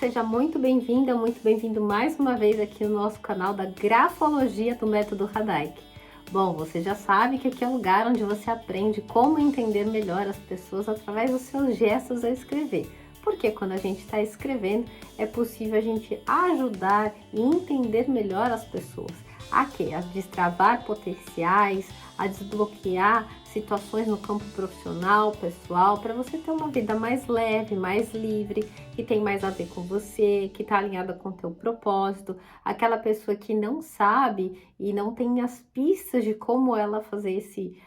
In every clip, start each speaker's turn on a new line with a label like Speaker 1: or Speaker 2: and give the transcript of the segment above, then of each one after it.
Speaker 1: seja muito bem-vinda, muito bem-vindo mais uma vez aqui no nosso canal da Grafologia do Método Radaik. Bom, você já sabe que aqui é o lugar onde você aprende como entender melhor as pessoas através dos seus gestos ao escrever. Porque quando a gente está escrevendo, é possível a gente ajudar e entender melhor as pessoas. A quê? A destravar potenciais, a desbloquear situações no campo profissional, pessoal, para você ter uma vida mais leve, mais livre, que tem mais a ver com você, que está alinhada com o teu propósito. Aquela pessoa que não sabe e não tem as pistas de como ela fazer esse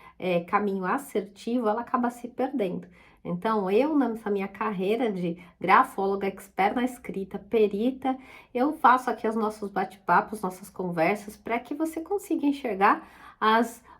Speaker 1: caminho assertivo, ela acaba se perdendo. Então, eu, nessa minha carreira de grafóloga, expert na escrita, perita, eu faço aqui os nossos bate-papos, nossas conversas, para que você consiga enxergar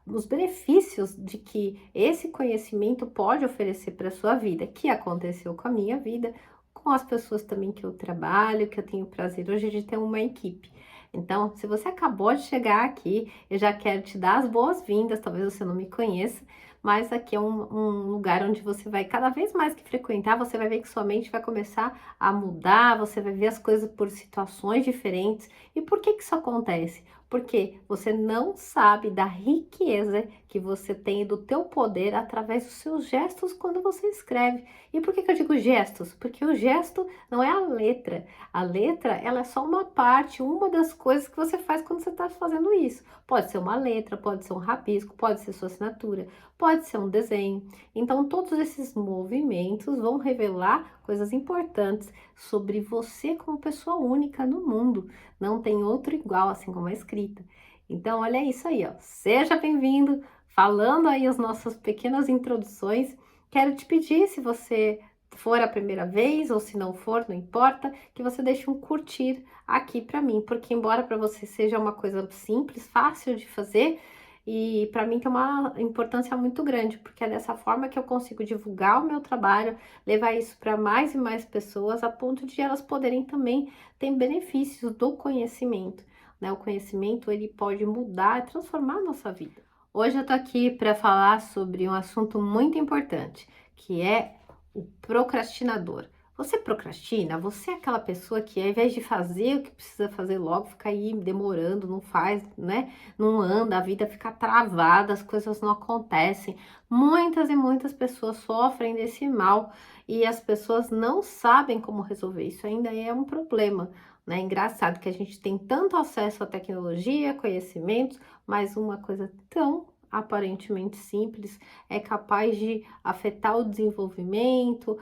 Speaker 1: os benefícios de que esse conhecimento pode oferecer para a sua vida, que aconteceu com a minha vida, com as pessoas também que eu trabalho, que eu tenho o prazer hoje de ter uma equipe. Então, se você acabou de chegar aqui, eu já quero te dar as boas-vindas, talvez você não me conheça, mas aqui é um lugar onde você vai, cada vez mais que frequentar, você vai ver que sua mente vai começar a mudar, você vai ver as coisas por situações diferentes. E por que isso acontece? Porque você não sabe da riqueza que você tem do teu poder através dos seus gestos quando você escreve. E por que eu digo gestos? Porque o gesto não é a letra. A letra, ela é só uma parte, uma das coisas que você faz quando você está fazendo isso. Pode ser uma letra, pode ser um rabisco, pode ser sua assinatura, pode ser um desenho. Então, todos esses movimentos vão revelar coisas importantes sobre você como pessoa única no mundo. Não tem outro igual, assim como a escrita. Então, olha isso aí, ó. Seja bem-vindo. Falando aí as nossas pequenas introduções, quero te pedir, se você for a primeira vez ou se não for, não importa, que você deixe um curtir aqui para mim, porque embora para você seja uma coisa simples, fácil de fazer, e para mim tem uma importância muito grande, porque é dessa forma que eu consigo divulgar o meu trabalho, levar isso para mais e mais pessoas, a ponto de elas poderem também ter benefícios do conhecimento, né? O conhecimento, ele pode mudar, transformar a nossa vida. Hoje eu tô aqui para falar sobre um assunto muito importante, que é o procrastinador. Você procrastina? Você é aquela pessoa que, ao invés de fazer o que precisa fazer logo, fica aí demorando, não faz, né? Não anda, a vida fica travada, as coisas não acontecem. Muitas e muitas pessoas sofrem desse mal e as pessoas não sabem como resolver. Isso ainda é um problema, né? Engraçado que a gente tem tanto acesso à tecnologia, conhecimentos, mas uma coisa tão aparentemente simples é capaz de afetar o desenvolvimento,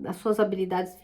Speaker 1: as suas habilidades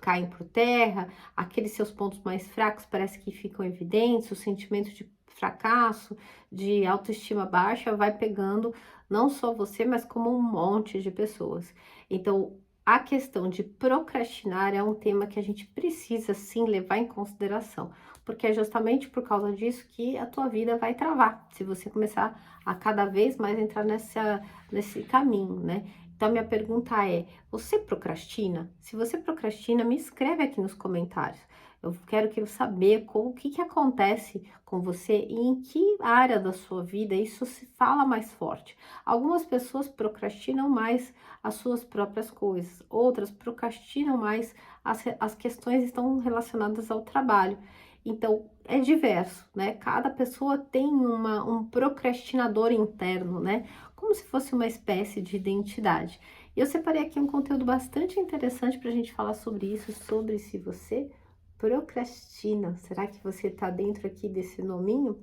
Speaker 1: caem por terra, aqueles seus pontos mais fracos parece que ficam evidentes, o sentimento de fracasso, de autoestima baixa vai pegando não só você, mas como um monte de pessoas. Então, a questão de procrastinar é um tema que a gente precisa sim levar em consideração, porque é justamente por causa disso que a tua vida vai travar, se você começar a cada vez mais entrar nesse caminho, né? Então, minha pergunta é, você procrastina? Se você procrastina, me escreve aqui nos comentários. Eu quero saber o que acontece com você e em que área da sua vida isso se fala mais forte. Algumas pessoas procrastinam mais as suas próprias coisas, outras procrastinam mais as questões que estão relacionadas ao trabalho. Então, é diverso, né? Cada pessoa tem um procrastinador interno, né? Como se fosse uma espécie de identidade. E eu separei aqui um conteúdo bastante interessante para a gente falar sobre isso, sobre se você procrastina. Será que você está dentro aqui desse nominho?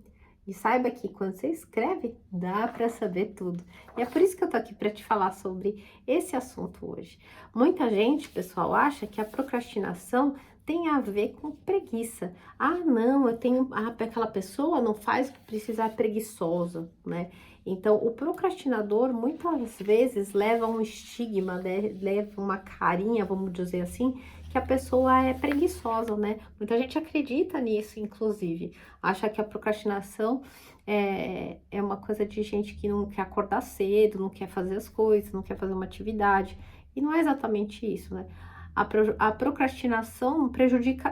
Speaker 1: E saiba que quando você escreve, dá para saber tudo. E é por isso que eu tô aqui para te falar sobre esse assunto hoje. Muita gente, pessoal, acha que a procrastinação tem a ver com preguiça. Ah, não, aquela pessoa não faz o que precisa, é preguiçosa, né? Então, o procrastinador muitas vezes leva um estigma, né? Leva uma carinha, vamos dizer assim, que a pessoa é preguiçosa, né? Muita gente acredita nisso, inclusive. Acha que a procrastinação é uma coisa de gente que não quer acordar cedo, não quer fazer as coisas, não quer fazer uma atividade. E não é exatamente isso, né? A procrastinação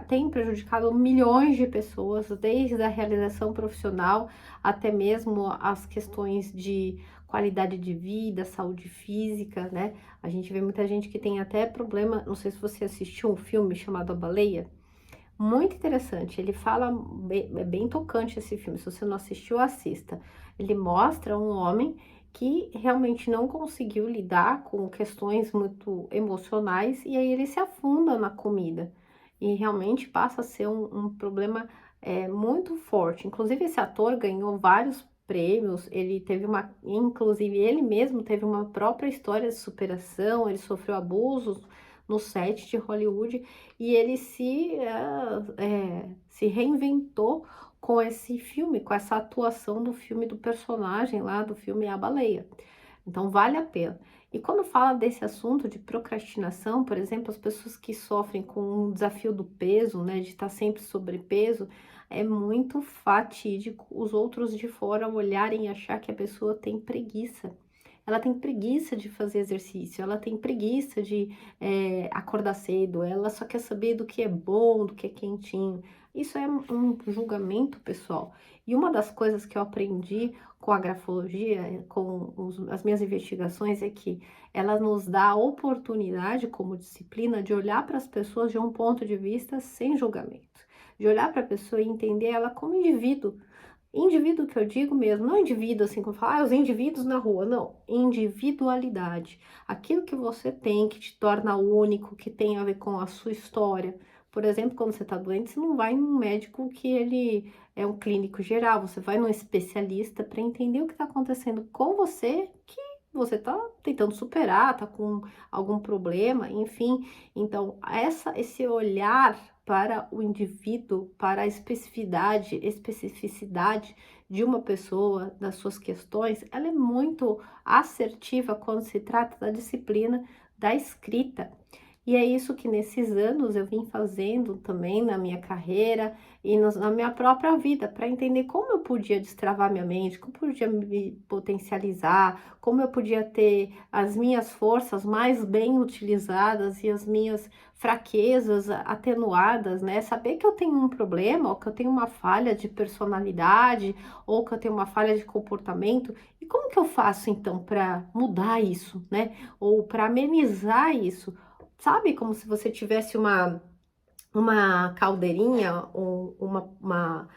Speaker 1: tem prejudicado milhões de pessoas, desde a realização profissional até mesmo as questões de qualidade de vida, saúde física, né? A gente vê muita gente que tem até problema, não sei se você assistiu um filme chamado A Baleia, muito interessante, ele fala, é bem tocante esse filme, se você não assistiu, assista. Ele mostra um homem que realmente não conseguiu lidar com questões muito emocionais e aí ele se afunda na comida. E realmente passa a ser um problema muito forte. Inclusive esse ator ganhou vários prêmios, ele teve inclusive ele mesmo teve uma própria história de superação, ele sofreu abusos no set de Hollywood e ele se reinventou com esse filme, com essa atuação do filme do personagem lá, do filme A Baleia. Então vale a pena. E quando fala desse assunto de procrastinação, por exemplo, as pessoas que sofrem com o desafio do peso, né, de estar sempre sobrepeso, é muito fatídico os outros de fora olharem e achar que a pessoa tem preguiça. Ela tem preguiça de fazer exercício, ela tem preguiça de acordar cedo, ela só quer saber do que é bom, do que é quentinho. Isso é um julgamento pessoal. E uma das coisas que eu aprendi com a grafologia, com as minhas investigações, é que ela nos dá a oportunidade, como disciplina, de olhar para as pessoas de um ponto de vista sem julgamento, de olhar para a pessoa e entender ela como indivíduo. Indivíduo que eu digo mesmo, não indivíduo assim como falar, os indivíduos na rua, não, individualidade. Aquilo que você tem que te torna único, que tem a ver com a sua história. Por exemplo, quando você está doente, você não vai em um médico que ele é um clínico geral, você vai num especialista para entender o que está acontecendo com você, que você está tentando superar, está com algum problema, enfim. Então, esse olhar para o indivíduo, para a especificidade de uma pessoa, das suas questões, ela é muito assertiva quando se trata da disciplina da escrita. E é isso que nesses anos eu vim fazendo também na minha carreira e na minha própria vida, para entender como eu podia destravar minha mente, como eu podia me potencializar, como eu podia ter as minhas forças mais bem utilizadas e as minhas fraquezas atenuadas, né? Saber que eu tenho um problema, ou que eu tenho uma falha de personalidade, ou que eu tenho uma falha de comportamento, e como que eu faço então para mudar isso, né? Ou para amenizar isso? Sabe, como se você tivesse uma caldeirinha ou uma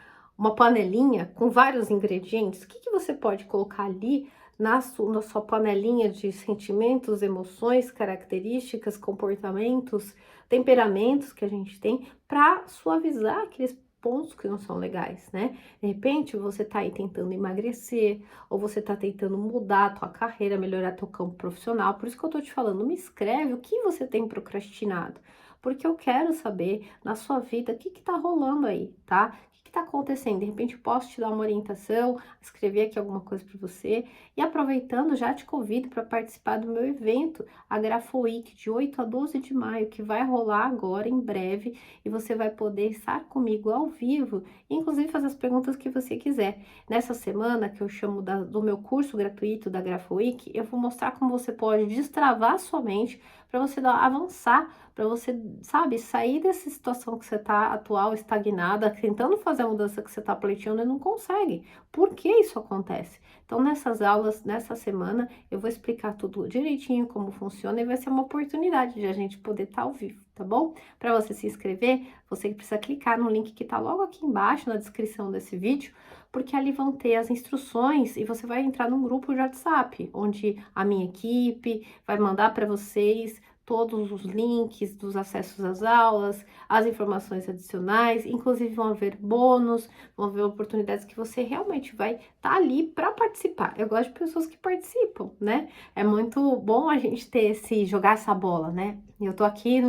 Speaker 1: panelinha com vários ingredientes. O que que você pode colocar ali na sua panelinha de sentimentos, emoções, características, comportamentos, temperamentos que a gente tem para suavizar aqueles pontos que não são legais, né? De repente você tá aí tentando emagrecer, ou você tá tentando mudar a tua carreira, melhorar teu campo profissional. Por isso que eu tô te falando, me escreve o que você tem procrastinado, porque eu quero saber na sua vida o que que tá rolando aí, tá? O que que tá acontecendo? De repente eu posso te dar uma orientação, escrever aqui alguma coisa para você. E aproveitando, já te convido para participar do meu evento, a Grafo Week, de 8 a 12 de maio, que vai rolar agora em breve, e você vai poder estar comigo ao vivo, inclusive fazer as perguntas que você quiser. Nessa semana, que eu chamo do meu curso gratuito da Grafo Week, eu vou mostrar como você pode destravar a sua mente para você avançar, para você, sabe, sair dessa situação que você está atual, estagnada, tentando fazer a mudança que você está pleiteando e não consegue. Por que isso acontece? Então, nessas aulas, nessa semana, eu vou explicar tudo direitinho como funciona e vai ser uma oportunidade de a gente poder estar ao vivo, tá bom? Para você se inscrever, você precisa clicar no link que está logo aqui embaixo na descrição desse vídeo, porque ali vão ter as instruções e você vai entrar num grupo de WhatsApp, onde a minha equipe vai mandar para vocês todos os links dos acessos às aulas, as informações adicionais, inclusive vão haver bônus, vão haver oportunidades que você realmente vai estar ali para participar. Eu gosto de pessoas que participam, né? É muito bom a gente jogar essa bola, né? Eu tô aqui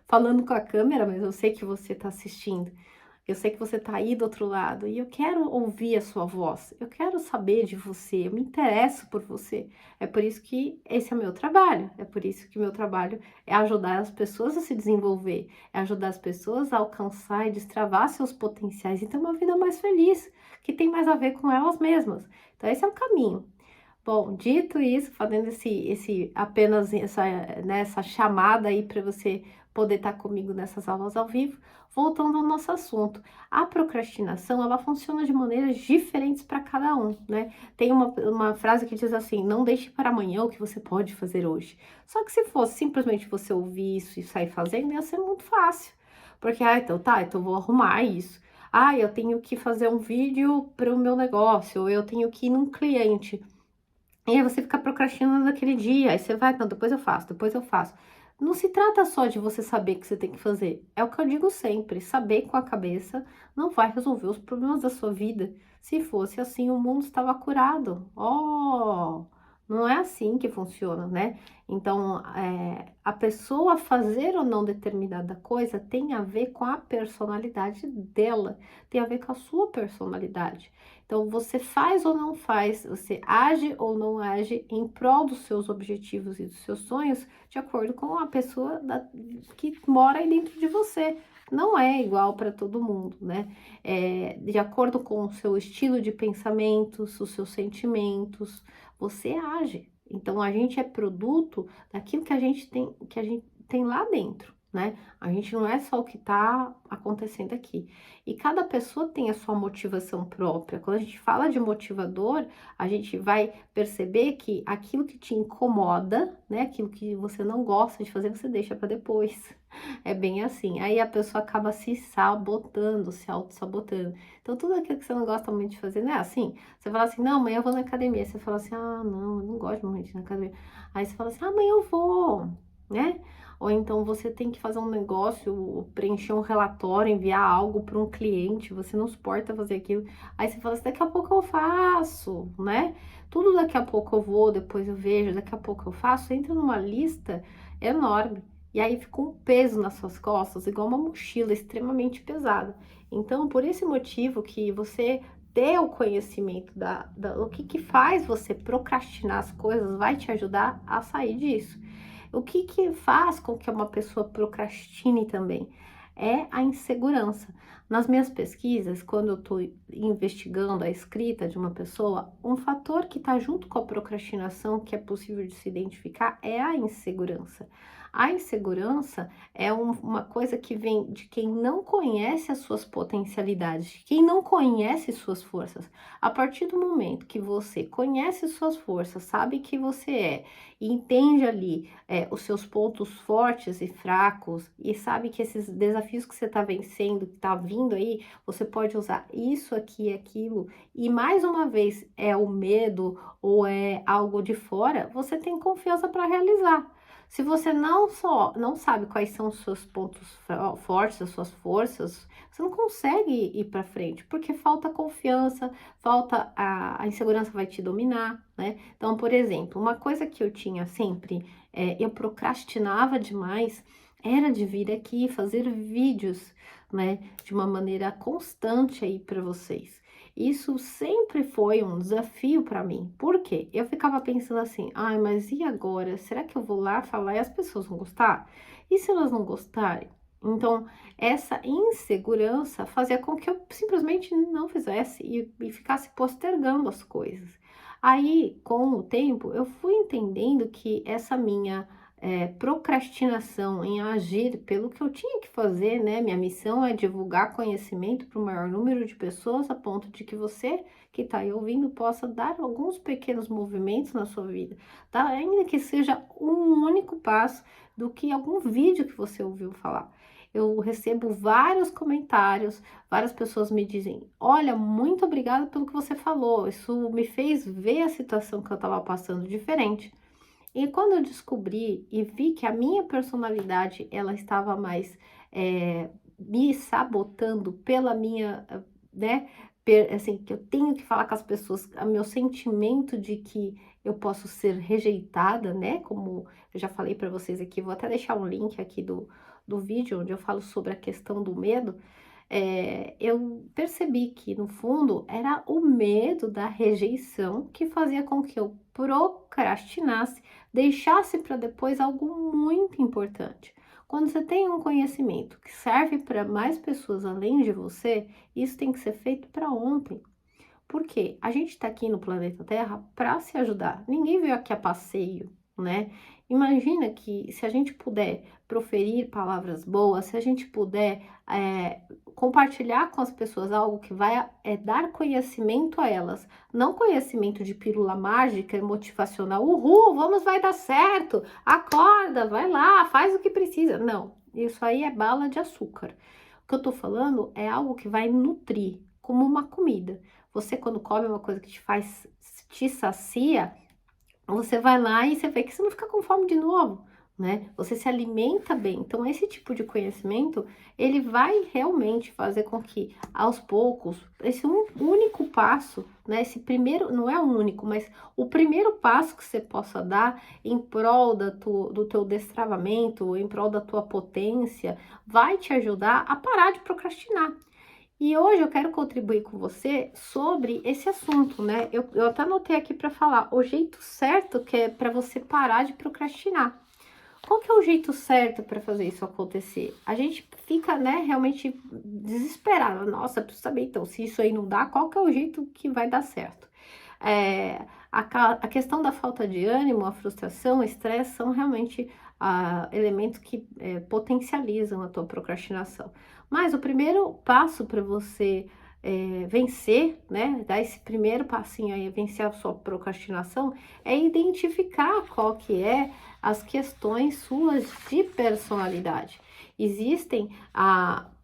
Speaker 1: falando com a câmera, mas eu sei que você tá assistindo. Eu sei que você tá aí do outro lado e eu quero ouvir a sua voz. Eu quero saber de você, eu me interesso por você. É por isso que esse é o meu trabalho. É por isso que o meu trabalho é ajudar as pessoas a se desenvolver, é ajudar as pessoas a alcançar e destravar seus potenciais e ter uma vida mais feliz, que tem mais a ver com elas mesmas. Então esse é o caminho. Bom, dito isso, fazendo apenas essa chamada aí para você poder estar comigo nessas aulas ao vivo. Voltando ao nosso assunto, a procrastinação, ela funciona de maneiras diferentes para cada um, né? Tem uma frase que diz assim: não deixe para amanhã o que você pode fazer hoje. Só que se fosse simplesmente você ouvir isso e sair fazendo, ia ser muito fácil. Porque, então eu vou arrumar isso. Eu tenho que fazer um vídeo para o meu negócio, ou eu tenho que ir num cliente. E aí você fica procrastinando naquele dia, aí você vai, não, depois eu faço, depois eu faço. Não se trata só de você saber o que você tem que fazer. É o que eu digo sempre, saber com a cabeça não vai resolver os problemas da sua vida. Se fosse assim, o mundo estava curado. Oh, não é assim que funciona, né? Então, a pessoa fazer ou não determinada coisa tem a ver com a personalidade dela, tem a ver com a sua personalidade. Então, você faz ou não faz, você age ou não age em prol dos seus objetivos e dos seus sonhos, de acordo com a pessoa que mora aí dentro de você. Não é igual para todo mundo, né? De acordo com o seu estilo de pensamentos, os seus sentimentos, você age. Então, a gente é produto daquilo que a gente tem lá dentro, né? A gente não é só o que está acontecendo aqui. E cada pessoa tem a sua motivação própria. Quando a gente fala de motivador, a gente vai perceber que aquilo que te incomoda, né, aquilo que você não gosta de fazer, você deixa para depois. É bem assim. Aí a pessoa acaba se sabotando, se auto-sabotando. Então, tudo aquilo que você não gosta muito de fazer, não é assim? Você fala assim, não, amanhã eu vou na academia. Você fala assim, não, eu não gosto muito de ir na academia. Aí você fala assim, amanhã eu vou, né? Ou então você tem que fazer um negócio, preencher um relatório, enviar algo para um cliente, você não suporta fazer aquilo. Aí você fala assim, daqui a pouco eu faço, né? Tudo daqui a pouco eu vou, depois eu vejo, daqui a pouco eu faço, entra numa lista enorme. E aí fica um peso nas suas costas, igual uma mochila extremamente pesada. Então, por esse motivo que você ter o conhecimento o que faz você procrastinar as coisas vai te ajudar a sair disso. O que faz com que uma pessoa procrastine também? É a insegurança. Nas minhas pesquisas, quando eu estou investigando a escrita de uma pessoa, um fator que está junto com a procrastinação, que é possível de se identificar, é a insegurança. A insegurança é uma coisa que vem de quem não conhece as suas potencialidades, de quem não conhece suas forças. A partir do momento que você conhece suas forças, sabe que você e entende ali os seus pontos fortes e fracos, e sabe que esses desafios que você está vencendo, que está vindo aí, você pode usar isso aqui e aquilo, e mais uma vez é o medo ou é algo de fora, você tem confiança para realizar. Se você não sabe quais são os seus pontos fortes, as suas forças, você não consegue ir para frente, porque falta confiança, falta a insegurança vai te dominar, né? Então, por exemplo, uma coisa que eu tinha sempre, eu procrastinava demais, era de vir aqui fazer vídeos, né, de uma maneira constante aí para vocês. Isso sempre foi um desafio para mim. Por quê? Eu ficava pensando assim, mas e agora? Será que eu vou lá falar e as pessoas vão gostar? E se elas não gostarem? Então, essa insegurança fazia com que eu simplesmente não fizesse e ficasse postergando as coisas. Aí, com o tempo, eu fui entendendo que essa minha procrastinação em agir pelo que eu tinha que fazer, né? Minha missão é divulgar conhecimento para o maior número de pessoas, a ponto de que você que está aí ouvindo possa dar alguns pequenos movimentos na sua vida, tá? Ainda que seja um único passo do que algum vídeo que você ouviu falar. Eu recebo vários comentários, várias pessoas me dizem: olha, muito obrigada pelo que você falou, isso me fez ver a situação que eu estava passando diferente. E quando eu descobri e vi que a minha personalidade ela estava mais me sabotando pela minha, né, assim, que eu tenho que falar com as pessoas, o meu sentimento de que eu posso ser rejeitada, né, como eu já falei para vocês aqui, vou até deixar um link aqui do vídeo onde eu falo sobre a questão do medo. Eu percebi que, no fundo, era o medo da rejeição que fazia com que eu procrastinasse, deixasse para depois algo muito importante. Quando você tem um conhecimento que serve para mais pessoas além de você, isso tem que ser feito para ontem. Porque a gente está aqui no planeta Terra para se ajudar. Ninguém veio aqui a passeio, né? Imagina que se a gente puder proferir palavras boas, se a gente puder compartilhar com as pessoas algo que vai dar conhecimento a elas, não conhecimento de pílula mágica e motivacional, uhul, vamos, vai dar certo, acorda, vai lá, faz o que precisa. Não, isso aí é bala de açúcar. O que eu tô falando é algo que vai nutrir, como uma comida. Você, quando come uma coisa que te sacia, você vai lá e você vê que você não fica com fome de novo, né? Você se alimenta bem. Então, esse tipo de conhecimento, ele vai realmente fazer com que, aos poucos, esse único passo, né? Esse primeiro, não é o único, mas o primeiro passo que você possa dar em prol do teu destravamento, em prol da tua potência, vai te ajudar a parar de procrastinar. E hoje eu quero contribuir com você sobre esse assunto, né? Eu até anotei aqui para falar o jeito certo que é para você parar de procrastinar. Qual que é o jeito certo para fazer isso acontecer? A gente fica, né, realmente desesperado. Nossa, preciso saber então, se isso aí não dá, qual que é o jeito que vai dar certo? A questão da falta de ânimo, a frustração, o estresse são realmente elementos que potencializam a tua procrastinação. Mas o primeiro passo para você vencer, né, dar esse primeiro passinho aí, vencer a sua procrastinação, é identificar qual que é as questões suas de personalidade. Existem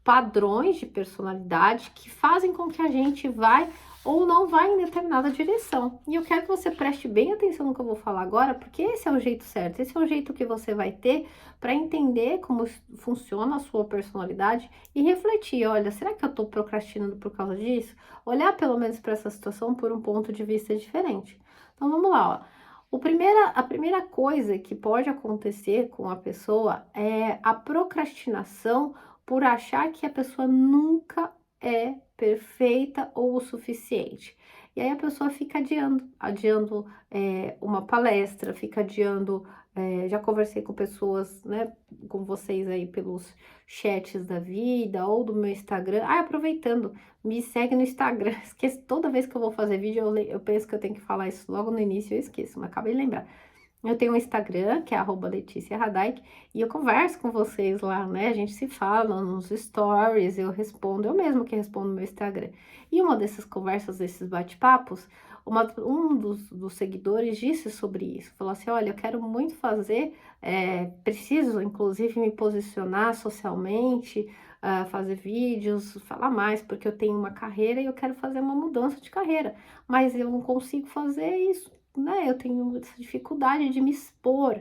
Speaker 1: padrões de personalidade que fazem com que a gente vai ou não vai em determinada direção. E eu quero que você preste bem atenção no que eu vou falar agora, porque esse é o jeito certo, esse é o jeito que você vai ter para entender como funciona a sua personalidade e refletir, olha, será que eu estou procrastinando por causa disso? Olhar pelo menos para essa situação por um ponto de vista diferente. Então vamos lá, ó. A primeira coisa que pode acontecer com a pessoa é a procrastinação por achar que a pessoa nunca é perfeita ou o suficiente. E aí a pessoa fica adiando uma palestra, fica adiando. Já conversei com pessoas, né, com vocês aí pelos chats da vida ou do meu Instagram. Aproveitando, me segue no Instagram. Esqueço, toda vez que eu vou fazer vídeo, eu penso que eu tenho que falar isso logo no início, eu esqueço, mas acabei de lembrar. Eu tenho um Instagram, que é @LeticiaRadaik, e eu converso com vocês lá, né? A gente se fala nos stories, eu respondo, eu mesmo que respondo no meu Instagram. E uma dessas conversas, desses bate-papos, um dos seguidores disse sobre isso. Falou assim, olha, eu quero muito fazer, preciso, inclusive, me posicionar socialmente, fazer vídeos, falar mais, porque eu tenho uma carreira e eu quero fazer uma mudança de carreira. Mas eu não consigo fazer isso, né? Eu tenho essa dificuldade de me expor.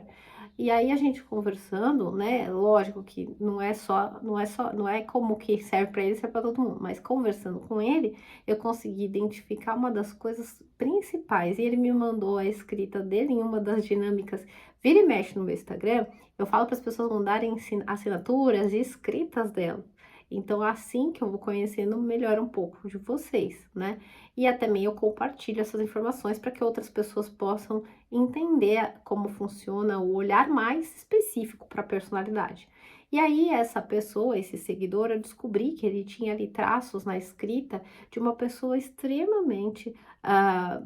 Speaker 1: E aí a gente conversando, né? Lógico que não é como que serve para ele, serve para todo mundo, mas conversando com ele, eu consegui identificar uma das coisas principais. E ele me mandou a escrita dele em uma das dinâmicas. Vira e mexe no meu Instagram, eu falo para as pessoas mandarem assinaturas e escritas dela. Então, assim que eu vou conhecendo melhor um pouco de vocês, né? E também eu compartilho essas informações para que outras pessoas possam entender como funciona o olhar mais específico para a personalidade. E aí, essa pessoa, esse seguidor, eu descobri que ele tinha ali traços na escrita de uma pessoa extremamente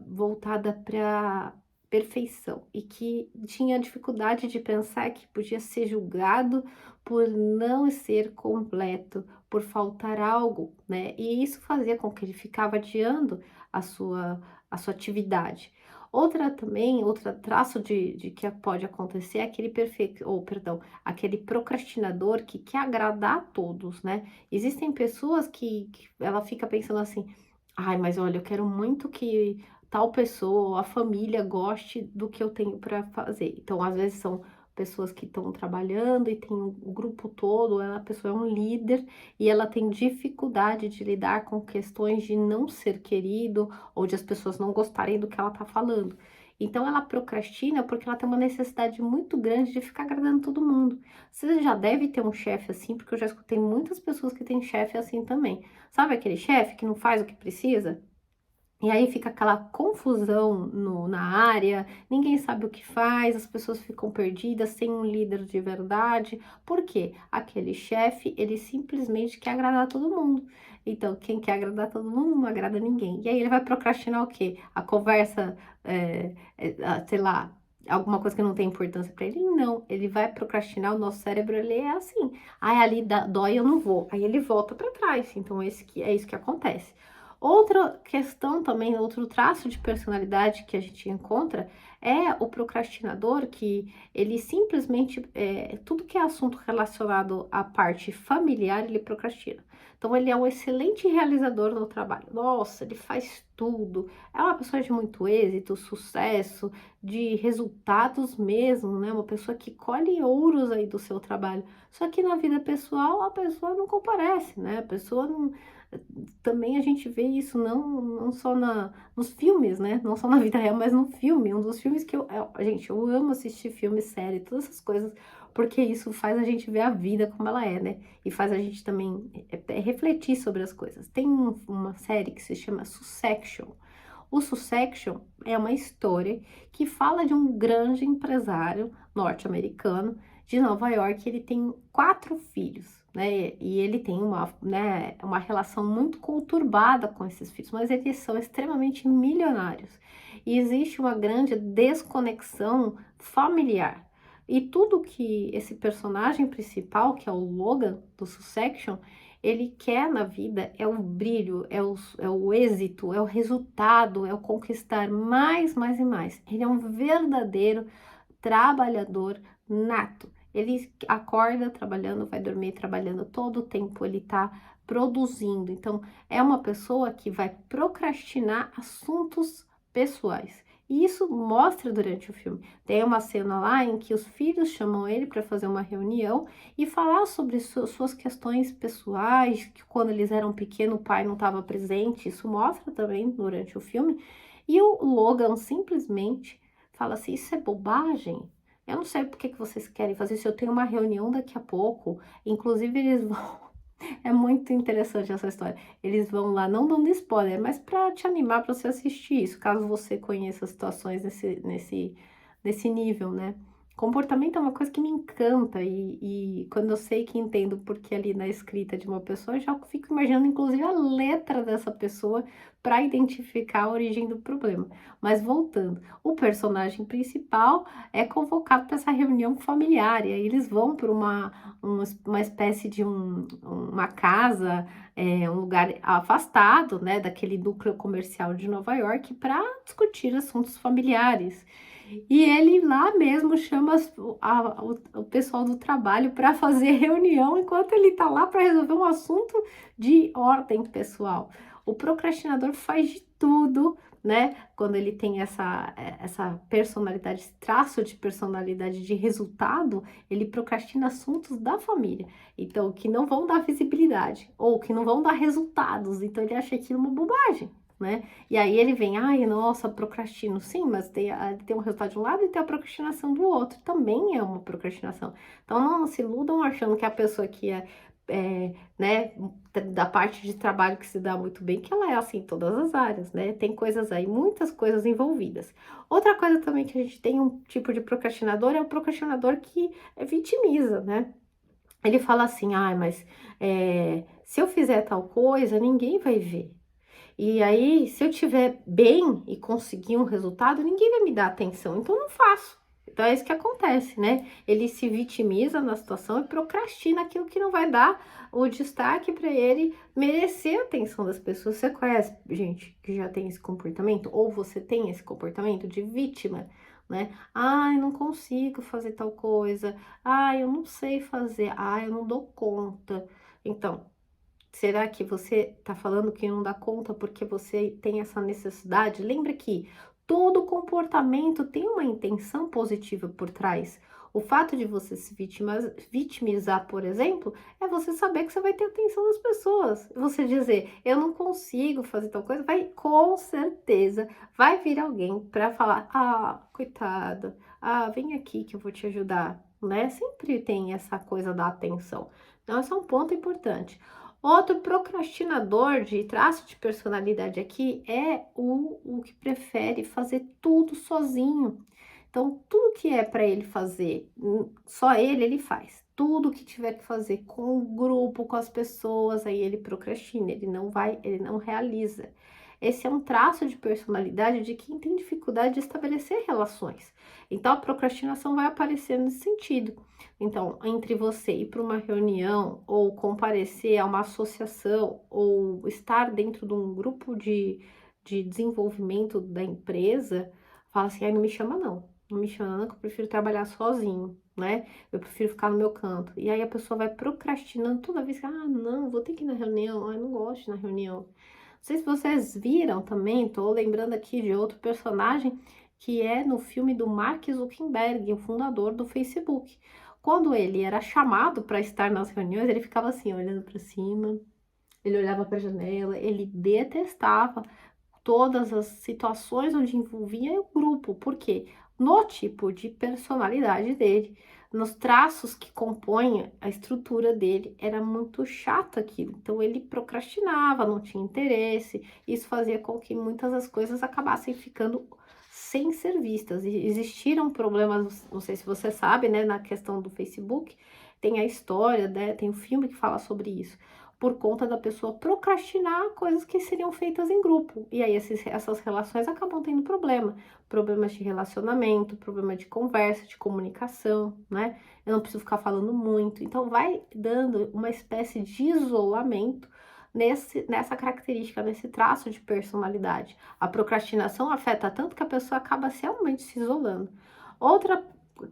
Speaker 1: voltada para perfeição e que tinha dificuldade de pensar que podia ser julgado por não ser completo, por faltar algo, né? E isso fazia com que ele ficava adiando a sua, a sua atividade. Outra traço de que pode acontecer é aquele aquele procrastinador que quer agradar a todos, né? Existem pessoas que ela fica pensando assim, ai, mas olha, eu quero muito que tal pessoa, a família goste do que eu tenho para fazer. Então, às vezes são pessoas que estão trabalhando e tem o grupo todo, a pessoa é um líder e ela tem dificuldade de lidar com questões de não ser querido ou de as pessoas não gostarem do que ela está falando. Então ela procrastina porque ela tem uma necessidade muito grande de ficar agradando todo mundo. Você já deve ter um chefe assim, porque eu já escutei muitas pessoas que têm chefe assim também. Sabe aquele chefe que não faz o que precisa? E aí fica aquela confusão na área, ninguém sabe o que faz, as pessoas ficam perdidas, sem um líder de verdade. Por quê? Aquele chefe, ele simplesmente quer agradar todo mundo. Então, quem quer agradar todo mundo não agrada ninguém. E aí ele vai procrastinar o quê? A conversa, sei lá, alguma coisa que não tem importância para ele, não. Ele vai procrastinar, o nosso cérebro, ele é assim. Aí ali dói, eu não vou. Aí ele volta para trás. Então, é isso que acontece. Outra questão também, outro traço de personalidade que a gente encontra é o procrastinador, que ele simplesmente, tudo que é assunto relacionado à parte familiar, ele procrastina. Então, ele é um excelente realizador no trabalho. Nossa, ele faz tudo. É uma pessoa de muito êxito, sucesso, de resultados mesmo, né? Uma pessoa que colhe ouros aí do seu trabalho. Só que na vida pessoal, a pessoa não comparece, né? A pessoa não. Também a gente vê isso não só nos filmes, né? Não só na vida real, mas no filme. Um dos filmes que gente, eu amo assistir filme, série, todas essas coisas, porque isso faz a gente ver a vida como ela é, né? E faz a gente também refletir sobre as coisas. Tem uma série que se chama Succession. O Succession é uma história que fala de um grande empresário norte-americano de Nova York. Ele tem 4 filhos, né? E ele tem uma relação muito conturbada com esses filhos, mas eles são extremamente milionários. E existe uma grande desconexão familiar. E tudo que esse personagem principal, que é o Logan do Succession, ele quer na vida é o brilho, é o êxito, é o resultado, é o conquistar mais, mais e mais. Ele é um verdadeiro trabalhador nato. Ele acorda trabalhando, vai dormir trabalhando, todo o tempo ele está produzindo. Então, é uma pessoa que vai procrastinar assuntos pessoais. E isso mostra durante o filme. Tem uma cena lá em que os filhos chamam ele para fazer uma reunião e falar sobre suas questões pessoais, que quando eles eram pequenos o pai não estava presente. Isso mostra também durante o filme. E o Logan simplesmente fala assim: isso é bobagem. Eu não sei por que vocês querem fazer isso. Eu tenho uma reunião daqui a pouco. Inclusive, eles vão. É muito interessante essa história. Eles vão lá, não dando spoiler, mas para te animar para você assistir isso, caso você conheça situações nesse nível, né? Comportamento é uma coisa que me encanta e quando eu sei que entendo porque ali na escrita de uma pessoa, eu já fico imaginando inclusive a letra dessa pessoa para identificar a origem do problema. Mas voltando, o personagem principal é convocado para essa reunião familiar e aí eles vão para uma espécie de uma casa, um lugar afastado, né, daquele núcleo comercial de Nova York para discutir assuntos familiares. E ele lá mesmo chama o pessoal do trabalho para fazer reunião enquanto ele está lá para resolver um assunto de ordem pessoal. O procrastinador faz de tudo, né? Quando ele tem essa personalidade, esse traço de personalidade de resultado, ele procrastina assuntos da família. Então, que não vão dar visibilidade ou que não vão dar resultados. Então, ele acha aquilo uma bobagem, né? E aí ele vem, ai, nossa, procrastino. Sim, mas tem um resultado de um lado e tem a procrastinação do outro. Também é uma procrastinação. Então, não se iludam achando que a pessoa que né, da parte de trabalho que se dá muito bem, que ela é assim em todas as áreas, né? Tem coisas aí, muitas coisas envolvidas. Outra coisa também que a gente tem um tipo de procrastinador é o procrastinador que vitimiza, né? Ele fala assim, ai, mas se eu fizer tal coisa, ninguém vai ver. E aí, se eu tiver bem e conseguir um resultado, ninguém vai me dar atenção, então eu não faço. Então é isso que acontece, né? Ele se vitimiza na situação e procrastina aquilo que não vai dar o destaque para ele merecer a atenção das pessoas. Você conhece gente que já tem esse comportamento? Ou você tem esse comportamento de vítima, né? Ai, não consigo fazer tal coisa. Ai, eu não sei fazer. Ai, eu não dou conta. Então, será que você está falando que não dá conta porque você tem essa necessidade? Lembra que todo comportamento tem uma intenção positiva por trás. O fato de você se vitimizar, por exemplo, é você saber que você vai ter atenção das pessoas. Você dizer, eu não consigo fazer tal coisa, vai com certeza vai vir alguém para falar, ah, coitada, ah, vem aqui que eu vou te ajudar, né? Sempre tem essa coisa da atenção. Então, esse é um ponto importante. Outro procrastinador de traço de personalidade aqui é o que prefere fazer tudo sozinho. Então, tudo que é para ele fazer, só ele faz. Tudo que tiver que fazer com o grupo, com as pessoas, aí ele procrastina, ele não realiza. esse é um traço de personalidade de quem tem dificuldade de estabelecer relações. Então, a procrastinação vai aparecer nesse sentido. Então, entre você ir para uma reunião, ou comparecer a uma associação, ou estar dentro de um grupo de desenvolvimento da empresa, fala assim, ai, não me chama não. Não me chama não, que eu prefiro trabalhar sozinho, né? Eu prefiro ficar no meu canto. E aí a pessoa vai procrastinando toda vez que, não, vou ter que ir na reunião, não gosto de ir na reunião. Não sei se vocês viram também, tô lembrando aqui de outro personagem que é no filme do Mark Zuckerberg, o fundador do Facebook. Quando ele era chamado para estar nas reuniões, ele ficava assim, olhando para cima, ele olhava para a janela, ele detestava todas as situações onde envolvia o grupo, porque no tipo de personalidade dele, nos traços que compõem a estrutura dele, era muito chato aquilo. Então ele procrastinava, não tinha interesse, isso fazia com que muitas das coisas acabassem ficando sem ser vistas. E existiram problemas, não sei se você sabe, né, na questão do Facebook, tem a história, né, tem o filme que fala sobre isso, por conta da pessoa procrastinar coisas que seriam feitas em grupo. E aí essas relações acabam tendo problemas de relacionamento, problema de conversa, de comunicação, né? Eu não preciso ficar falando muito. Então vai dando uma espécie de isolamento nessa característica, nesse traço de personalidade. A procrastinação afeta tanto que a pessoa acaba realmente se isolando. Outra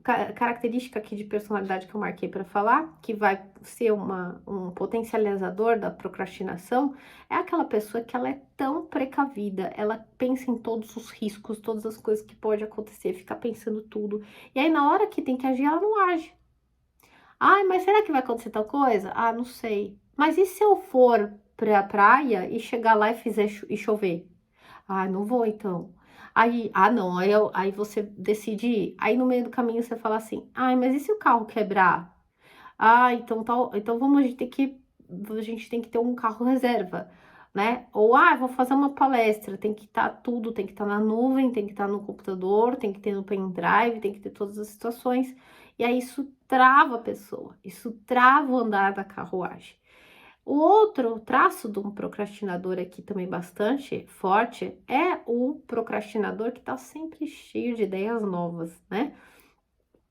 Speaker 1: característica aqui de personalidade que eu marquei para falar, que vai ser um potencializador da procrastinação, é aquela pessoa que ela é tão precavida, ela pensa em todos os riscos, todas as coisas que pode acontecer, fica pensando tudo. E aí na hora que tem que agir, ela não age. Ai, mas será que vai acontecer tal coisa? Ah, não sei. Mas e se eu for pra praia e chegar lá e fizer e chover? Ah, não vou então. Aí, não, aí você decide ir. Aí no meio do caminho você fala assim: ai, mas e se o carro quebrar? Ah, então então a gente tem que ter um carro reserva, né? Ou vou fazer uma palestra, tem que estar tudo, tem que estar na nuvem, tem que estar no computador, tem que ter no pendrive, tem que ter todas as situações. E aí isso trava a pessoa, isso trava o andar da carruagem. O outro traço de um procrastinador aqui também bastante forte é o procrastinador que está sempre cheio de ideias novas, né?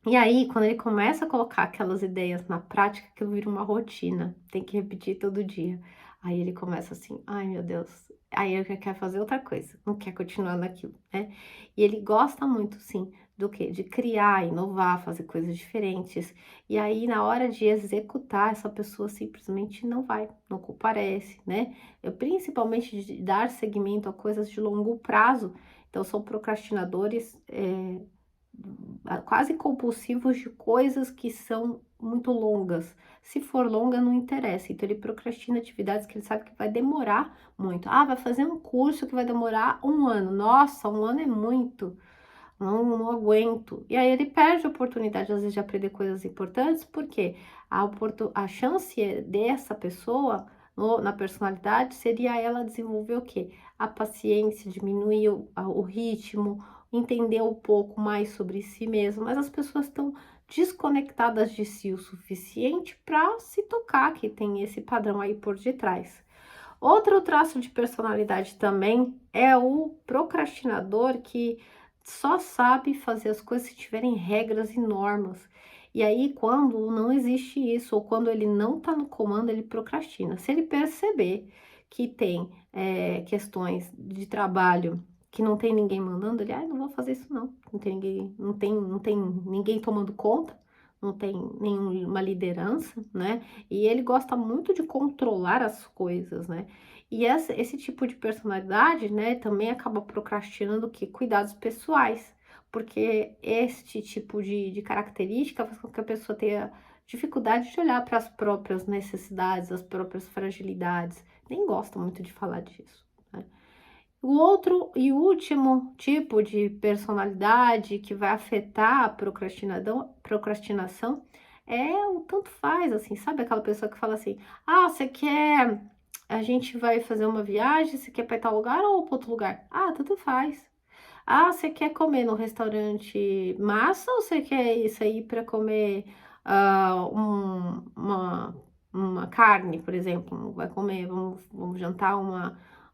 Speaker 1: E aí, quando ele começa a colocar aquelas ideias na prática, aquilo vira uma rotina, tem que repetir todo dia. Aí ele começa assim, ai meu Deus, aí ele quer fazer outra coisa, não quer continuar naquilo, né? E ele gosta muito, sim, do quê? De criar, inovar, fazer coisas diferentes. E aí, na hora de executar, essa pessoa simplesmente não vai, não comparece, né? Principalmente de dar seguimento a coisas de longo prazo. Então, são procrastinadores, quase compulsivos de coisas que são muito longas. Se for longa, não interessa. Então, ele procrastina atividades que ele sabe que vai demorar muito. Vai fazer um curso que vai demorar 1 ano. Nossa, 1 ano é muito. Não aguento. E aí ele perde a oportunidade, às vezes, de aprender coisas importantes, porque a chance dessa pessoa na personalidade seria ela desenvolver o quê? A paciência, diminuir o ritmo, entender um pouco mais sobre si mesmo, mas as pessoas estão desconectadas de si o suficiente para se tocar que tem esse padrão aí por detrás. Outro traço de personalidade também é o procrastinador que só sabe fazer as coisas se tiverem regras e normas. E aí, quando não existe isso, ou quando ele não tá no comando, ele procrastina. Se ele perceber que tem questões de trabalho que não tem ninguém mandando, ele, não vou fazer isso não. Não tem ninguém, não tem ninguém tomando conta, não tem nenhuma liderança, né? E ele gosta muito de controlar as coisas, né? E esse tipo de personalidade, né, também acaba procrastinando que cuidados pessoais, porque este tipo de característica faz com que a pessoa tenha dificuldade de olhar para as próprias necessidades, as próprias fragilidades. Nem gosta muito de falar disso, né? O outro e último tipo de personalidade que vai afetar a procrastinação é o tanto faz, assim, sabe aquela pessoa que fala assim: você quer, a gente vai fazer uma viagem, você quer para tal lugar ou para outro lugar? Tanto faz. Você quer comer no restaurante massa ou você quer isso aí para comer uma carne, por exemplo? Vai comer, vamos jantar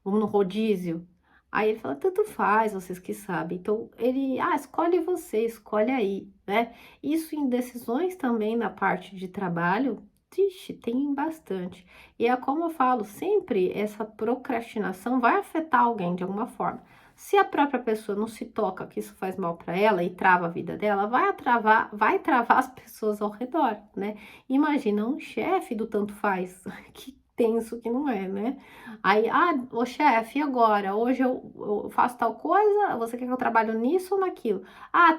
Speaker 1: vamos no rodízio. Aí ele fala, tanto faz, vocês que sabem. Então, ele, escolhe você, escolhe aí, né? Isso em decisões também na parte de trabalho, ixi, tem bastante. E é como eu falo, sempre essa procrastinação vai afetar alguém de alguma forma. Se a própria pessoa não se toca que isso faz mal para ela e trava a vida dela, vai travar as pessoas ao redor, né? Imagina um chefe do tanto faz, que tenso que não é, né? Aí, ô chefe, e agora? Hoje eu faço tal coisa, você quer que eu trabalhe nisso ou naquilo?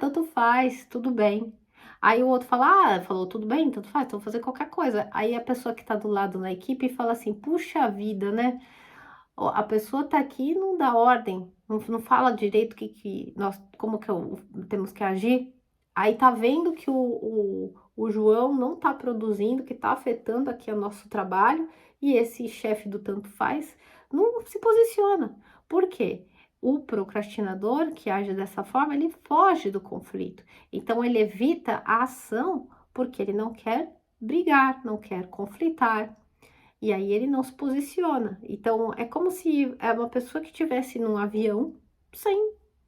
Speaker 1: Tanto faz, tudo bem. Aí o outro fala, falou tudo bem, tanto faz, então vou fazer qualquer coisa. Aí a pessoa que tá do lado na equipe fala assim, puxa vida, né? Ó, a pessoa tá aqui e não dá ordem, não fala direito que nós, como que temos que agir. Aí tá vendo que o João não tá produzindo, que tá afetando aqui o nosso trabalho, e esse chefe do tanto faz não se posiciona. Por quê? O procrastinador que age dessa forma, ele foge do conflito. Então ele evita a ação porque ele não quer brigar, não quer conflitar. E aí ele não se posiciona. Então é como se é uma pessoa que estivesse num avião sem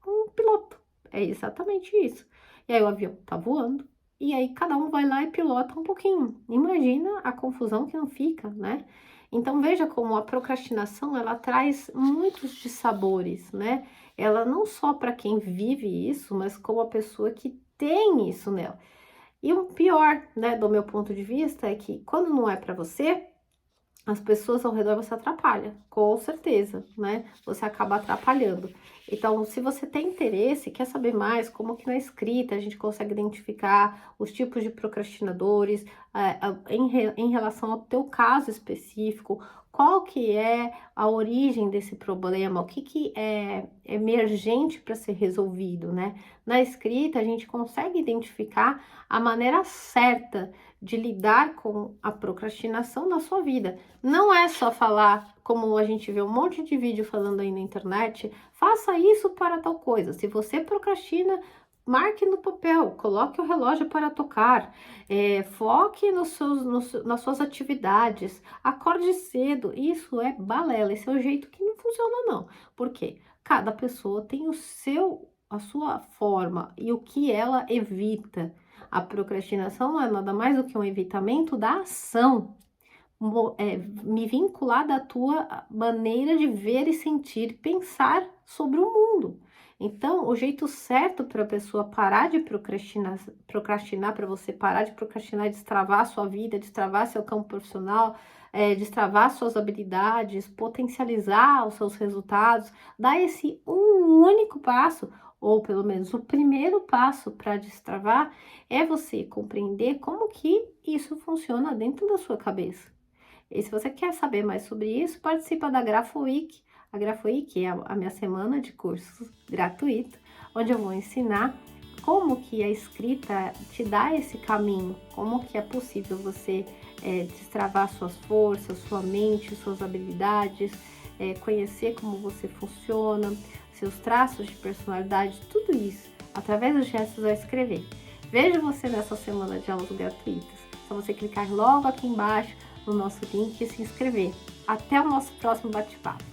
Speaker 1: um piloto. É exatamente isso. E aí o avião tá voando, e aí cada um vai lá e pilota um pouquinho. Imagina a confusão que não fica, né? Então veja como a procrastinação ela traz muitos dissabores, né? Ela não só para quem vive isso, mas como a pessoa que tem isso nela. E o pior, né, do meu ponto de vista, é que quando não é para você, as pessoas ao redor você atrapalha, com certeza, né? Você acaba atrapalhando. Então, se você tem interesse, quer saber mais como que na escrita a gente consegue identificar os tipos de procrastinadores, em relação ao teu caso específico, qual que é a origem desse problema, o que é emergente para ser resolvido, né? Na escrita, a gente consegue identificar a maneira certa de lidar com a procrastinação na sua vida. Não é só falar, como a gente vê um monte de vídeo falando aí na internet, faça isso para tal coisa. Se você procrastina, marque no papel, coloque o relógio para tocar, foque nas suas atividades, acorde cedo. Isso é balela, esse é o jeito que não funciona não. Por quê? Cada pessoa tem a sua forma e o que ela evita. A procrastinação não é nada mais do que um evitamento da ação, me vincular da tua maneira de ver e sentir, pensar sobre o mundo. Então, o jeito certo para a pessoa parar de procrastinar, para você parar de procrastinar, destravar a sua vida, destravar seu campo profissional, destravar suas habilidades, potencializar os seus resultados, dar esse um único passo, ou pelo menos o primeiro passo para destravar, é você compreender como que isso funciona dentro da sua cabeça. E se você quer saber mais sobre isso, participa da Grafo Week. A Grafo Week é a minha semana de cursos gratuito, onde eu vou ensinar como que a escrita te dá esse caminho, como que é possível você destravar suas forças, sua mente, suas habilidades, conhecer como você funciona, seus traços de personalidade, tudo isso, através dos gestos ao escrever. Vejo você nessa semana de aulas gratuitas. É só você clicar logo aqui embaixo no nosso link e se inscrever. Até o nosso próximo bate-papo.